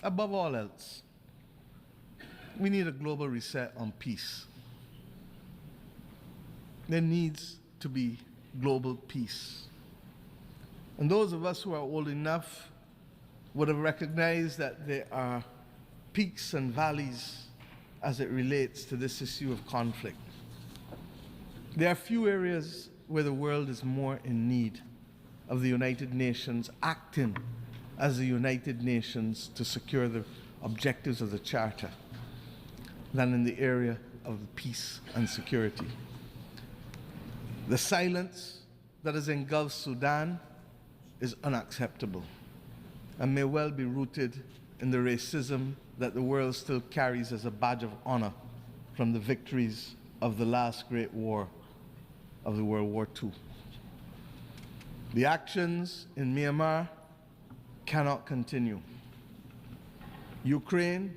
above all else, we need a global reset on peace. There needs to be global peace. And those of us who are old enough would have recognized that there are peaks and valleys as it relates to this issue of conflict. There are few areas where the world is more in need of the United Nations acting as the United Nations to secure the objectives of the Charter than in the area of peace and security. The silence that has engulfed Sudan is unacceptable and may well be rooted in the racism that the world still carries as a badge of honor from the victories of the last great war of the World War II. The actions in Myanmar cannot continue. Ukraine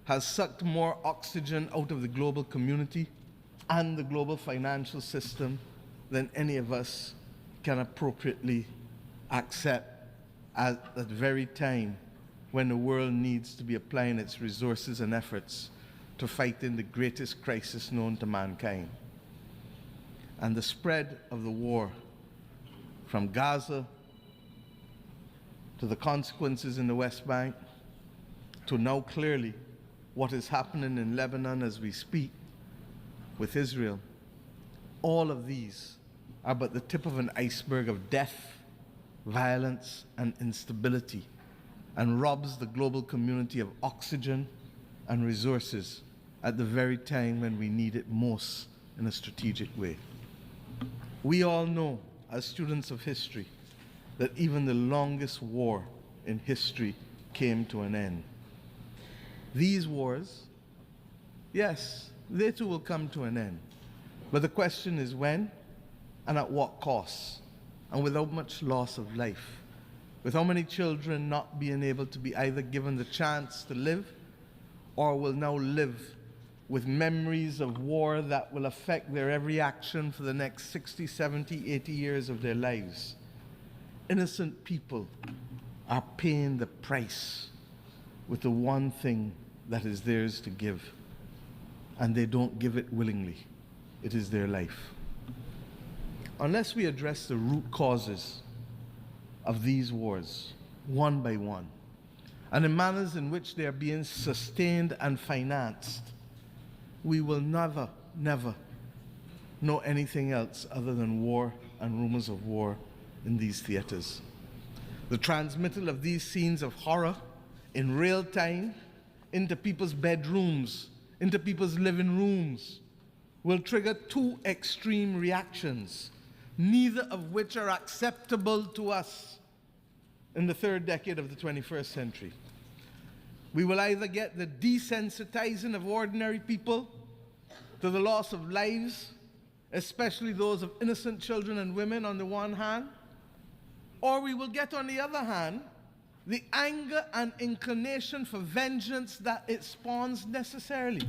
has sucked more oxygen out of the global community and the global financial system than any of us can appropriately accept at the very time when the world needs to be applying its resources and efforts to fighting the greatest crisis known to mankind. And the spread of the war from Gaza to the consequences in the West Bank to now clearly what is happening in Lebanon as we speak with Israel, all of these are but the tip of an iceberg of death, violence, and instability, and robs the global community of oxygen and resources at the very time when we need it most in a strategic way. We all know, as students of history, that even the longest war in history came to an end. These wars, yes, they too will come to an end. But the question is when and at what cost, and without much loss of life, with how many children not being able to be either given the chance to live or will now live with memories of war that will affect their every action for the next 60, 70, 80 years of their lives. Innocent people are paying the price with the one thing that is theirs to give, and they don't give it willingly. It is their life. Unless we address the root causes of these wars, one by one, and the manners in which they are being sustained and financed, we will never, never know anything else other than war and rumors of war in these theaters. The transmittal of these scenes of horror in real time into people's bedrooms, into people's living rooms, will trigger two extreme reactions, neither of which are acceptable to us in the third decade of the 21st century. We will either get the desensitizing of ordinary people to the loss of lives, especially those of innocent children and women on the one hand, or we will get, on the other hand, the anger and inclination for vengeance that it spawns necessarily.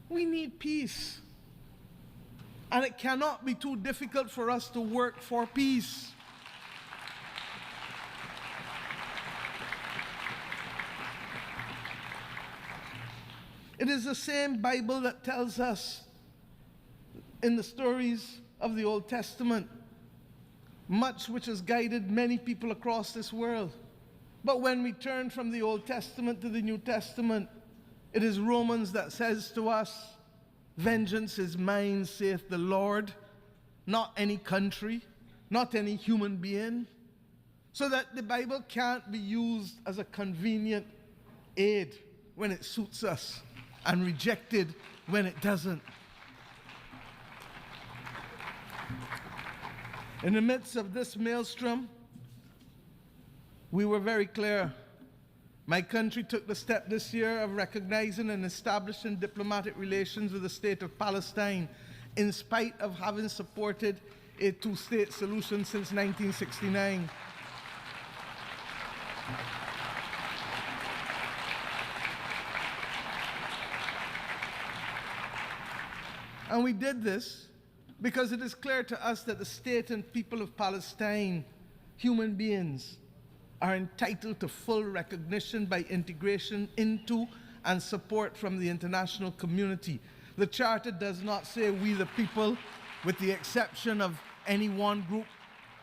We need peace. And it cannot be too difficult for us to work for peace. It is the same Bible that tells us in the stories of the Old Testament, much which has guided many people across this world. But when we turn from the Old Testament to the New Testament, it is Romans that says to us, "Vengeance is mine, saith the Lord," not any country, not any human being, so that the Bible can't be used as a convenient aid when it suits us and rejected when it doesn't. In the midst of this maelstrom, we were very clear. My country took the step this year of recognizing and establishing diplomatic relations with the state of Palestine, in spite of having supported a two-state solution since 1969. And we did this because it is clear to us that the state and people of Palestine, human beings, are entitled to full recognition by integration into and support from the international community. The Charter does not say we the people, with the exception of any one group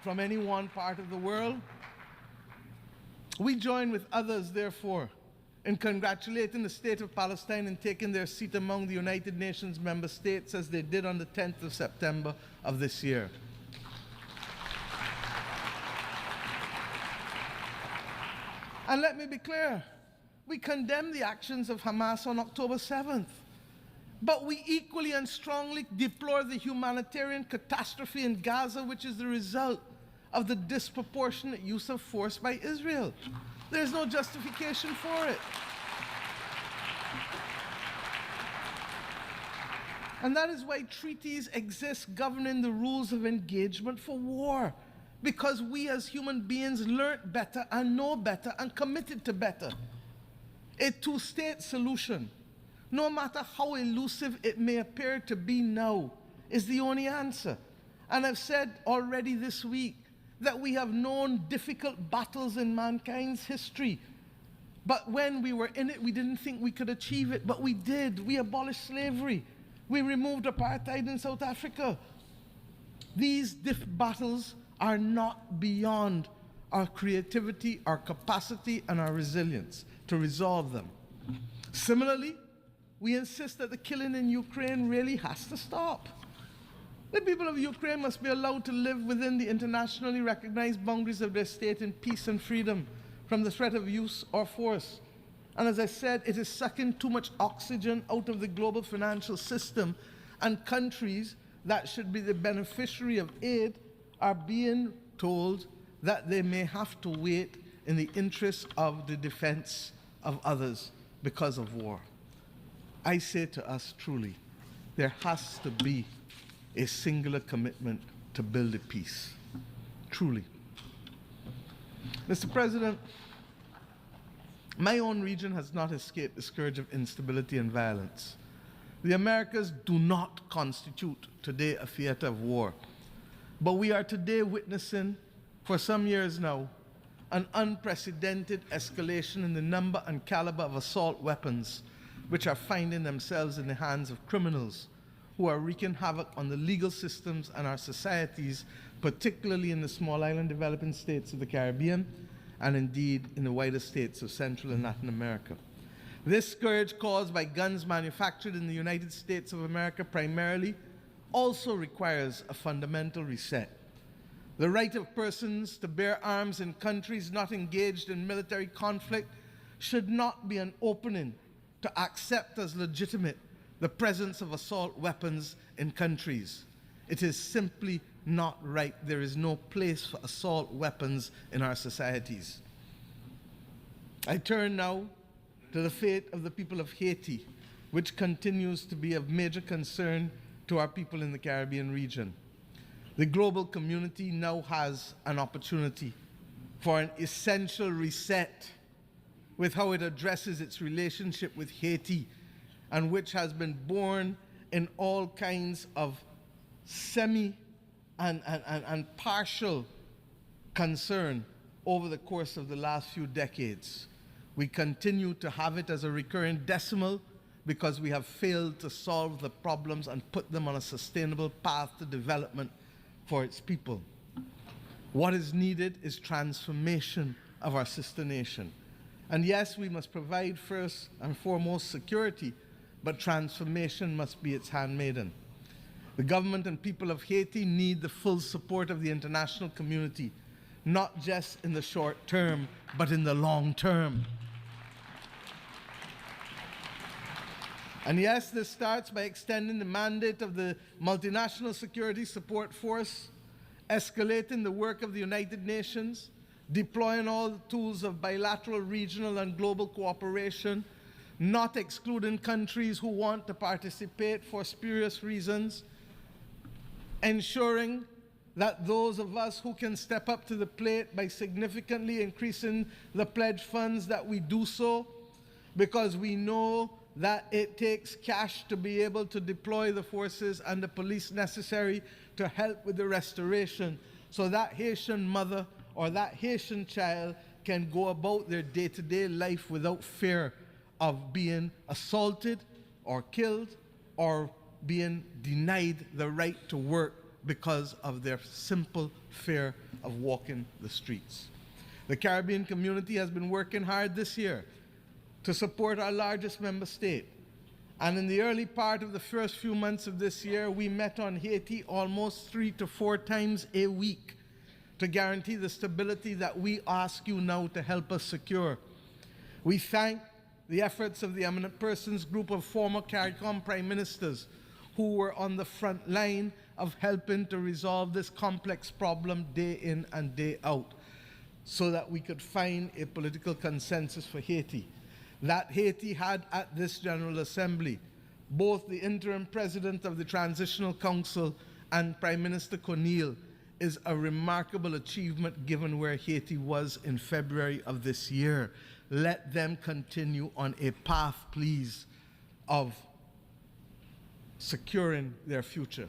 from any one part of the world. We join with others, therefore, in congratulating the State of Palestine in taking their seat among the United Nations member states as they did on the 10th of September of this year. And let me be clear, we condemn the actions of Hamas on October 7th, but we equally and strongly deplore the humanitarian catastrophe in Gaza, which is the result of the disproportionate use of force by Israel. There's no justification for it. And that is why treaties exist governing the rules of engagement for war, because we as human beings learned better and know better and committed to better. A two-state solution, no matter how elusive it may appear to be now, is the only answer. And I've said already this week that we have known difficult battles in mankind's history. But when we were in it, we didn't think we could achieve it, but we did. We abolished slavery. We removed apartheid in South Africa. These battles are not beyond our creativity, our capacity, and our resilience to resolve them. Similarly, we insist that the killing in Ukraine really has to stop. The people of Ukraine must be allowed to live within the internationally recognized boundaries of their state in peace and freedom from the threat of use or force. And as I said, it is sucking too much oxygen out of the global financial system, and countries that should be the beneficiary of aid are being told that they may have to wait in the interest of the defense of others because of war. I say to us truly, there has to be a singular commitment to build a peace. Truly. Mr. President, my own region has not escaped the scourge of instability and violence. The Americas do not constitute today a theater of war, but we are today witnessing, for some years now, an unprecedented escalation in the number and caliber of assault weapons which are finding themselves in the hands of criminals who are wreaking havoc on the legal systems and our societies, particularly in the small island developing states of the Caribbean, and indeed in the wider states of Central and Latin America. This scourge caused by guns manufactured in the United States of America primarily also requires a fundamental reset. The right of persons to bear arms in countries not engaged in military conflict should not be an opening to accept as legitimate the presence of assault weapons in countries. It is simply not right. There is no place for assault weapons in our societies. I turn now to the fate of the people of Haiti, which continues to be of major concern to our people in the Caribbean region. The global community now has an opportunity for an essential reset with how it addresses its relationship with Haiti, and which has been born in all kinds of semi and partial concern over the course of the last few decades. We continue to have it as a recurring decimal because we have failed to solve the problems and put them on a sustainable path to development for its people. What is needed is transformation of our sister nation. And yes, we must provide first and foremost security, but transformation must be its handmaiden. The government and people of Haiti need the full support of the international community, not just in the short term, but in the long term. And yes, this starts by extending the mandate of the Multinational Security Support Force, escalating the work of the United Nations, deploying all the tools of bilateral, regional, and global cooperation, not excluding countries who want to participate for spurious reasons, ensuring that those of us who can step up to the plate by significantly increasing the pledge funds that we do so, because we know that it takes cash to be able to deploy the forces and the police necessary to help with the restoration, so that Haitian mother or that Haitian child can go about their day-to-day life without fear of being assaulted or killed or being denied the right to work because of their simple fear of walking the streets. The Caribbean community has been working hard this year to support our largest member state. And in the early part of the first few months of this year, we met on Haiti almost 3 to 4 times a week to guarantee the stability that we ask you now to help us secure. We thank the efforts of the Eminent Persons Group of former CARICOM prime ministers who were on the front line of helping to resolve this complex problem day in and day out so that we could find a political consensus for Haiti. That Haiti had at this General Assembly both the interim president of the Transitional Council and Prime Minister Corneille is a remarkable achievement given where Haiti was in February of this year. Let them continue on a path, please, of securing their future.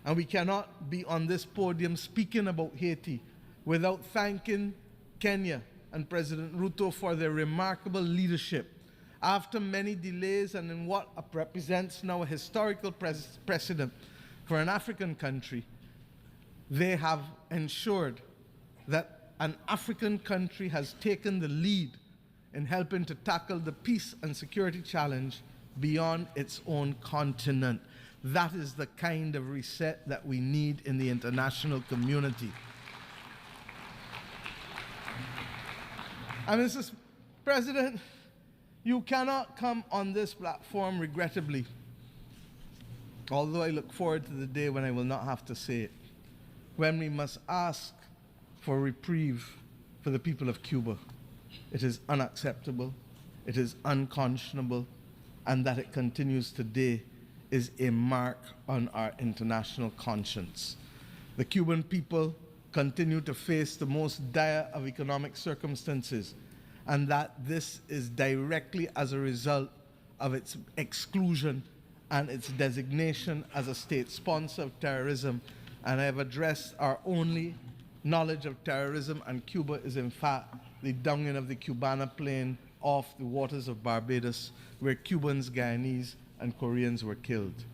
And we cannot be on this podium speaking about Haiti without thanking Kenya and President Ruto for their remarkable leadership. After many delays and in what represents now a historical precedent for an African country, they have ensured that an African country has taken the lead in helping to tackle the peace and security challenge beyond its own continent. That is the kind of reset that we need in the international community. And Mr. President, you cannot come on this platform, regrettably, although I look forward to the day when I will not have to say it, when we must ask for reprieve for the people of Cuba. It is unacceptable, it is unconscionable, and that it continues today is a mark on our international conscience. The Cuban people continue to face the most dire of economic circumstances, and that this is directly as a result of its exclusion and its designation as a state sponsor of terrorism. And I have addressed our only knowledge of terrorism, and Cuba is in fact the downing of the Cubana plane off the waters of Barbados, where Cubans, Guyanese, and Koreans were killed.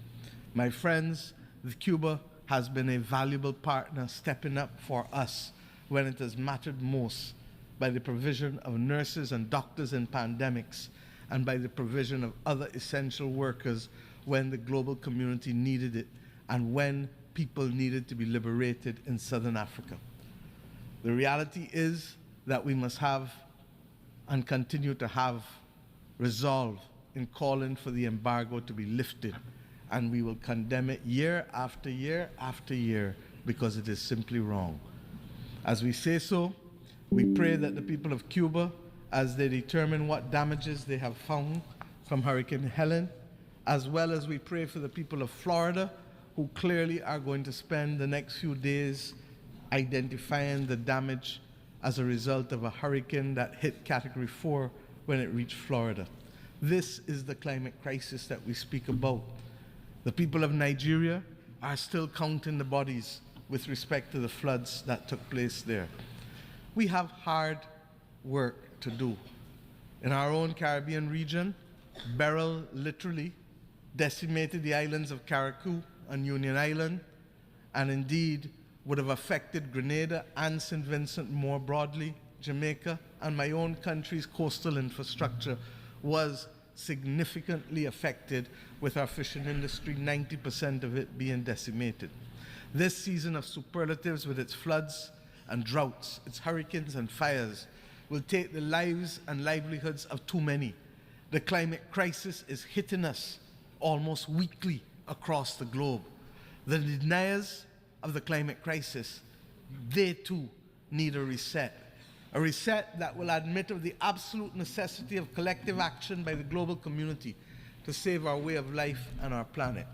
My friends, Cuba has been a valuable partner stepping up for us when it has mattered most, by the provision of nurses and doctors in pandemics, and by the provision of other essential workers when the global community needed it and when people needed to be liberated in Southern Africa. The reality is that we must have and continue to have resolve in calling for the embargo to be lifted, and we will condemn it year after year after year because it is simply wrong. As we say so, we pray that the people of Cuba, as they determine what damages they have found from Hurricane Helen, as well as we pray for the people of Florida, who clearly are going to spend the next few days identifying the damage as a result of a hurricane that hit Category 4 when it reached Florida. This is the climate crisis that we speak about. The people of Nigeria are still counting the bodies with respect to the floods that took place there. We have hard work to do. In our own Caribbean region, Beryl literally decimated the islands of Carriacou and Union Island, and indeed would have affected Grenada and St. Vincent more broadly. Jamaica and my own country's coastal infrastructure was significantly affected, with our fishing industry, 90% of it being decimated. This season of superlatives, with its floods and droughts, its hurricanes and fires, will take the lives and livelihoods of too many. The climate crisis is hitting us almost weekly across the globe. The deniers of the climate crisis, they too need a reset that will admit of the absolute necessity of collective action by the global community to save our way of life and our planet.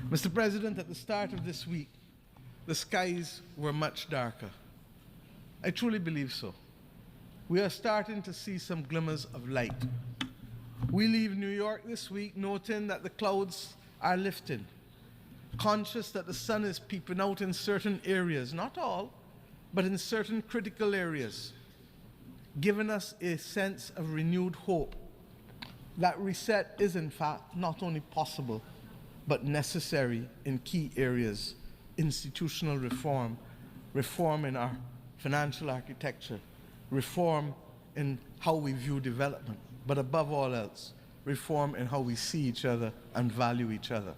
Mr. President, at the start of this week, the skies were much darker. I truly believe so. We are starting to see some glimmers of light. We leave New York this week noting that the clouds are lifting, conscious that the sun is peeping out in certain areas, not all, but in certain critical areas. giving us a sense of renewed hope that reset is in fact not only possible, but necessary in key areas: institutional reform, reform in our financial architecture, reform in how we view development, but above all else, reform in how we see each other and value each other.